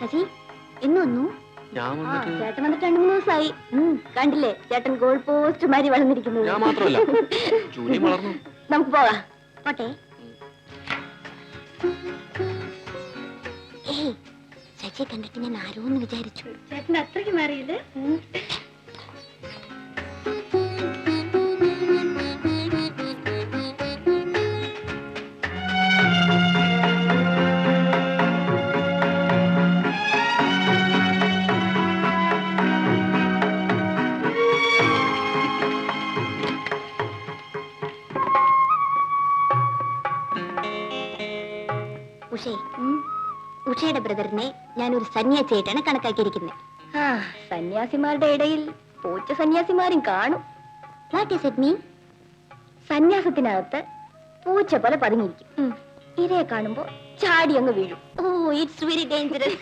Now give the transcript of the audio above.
ശശി ഇന്ന് വന്നു. ചേട്ടൻ വന്നിട്ട് 2-3 ദിവസമായി. കണ്ടില്ലേ ചേട്ടൻ ഗോൾ പോസ്റ്റ് മാതിരി വളർന്നിരിക്കുന്നത്. നമുക്ക് പോകാം. പോട്ടെ. ശശിയെ കണ്ടിട്ട് ഞാൻ ആരോന്ന് വിചാരിച്ചു. ചേട്ടൻ അത്രയ്ക്ക് മാറിയില്ലേ? ഉഷയുടെ ബ്രദറിനെ ഞാനൊരു സന്യാസിയായിട്ടാണ് കണക്കാക്കിയിരിക്കുന്നത്. സന്യാസിമാരുടെ ഇടയിൽ പൂച്ച സന്യാസിമാരും കാണും. What is it mean? സന്യാസത്തിനകത്ത് പൂച്ച പോലെ പതുങ്ങിയിരിക്കും. ഇരയെ കാണുമ്പോ ചാടി അങ്ങ് വീഴും. Oh, it's very dangerous.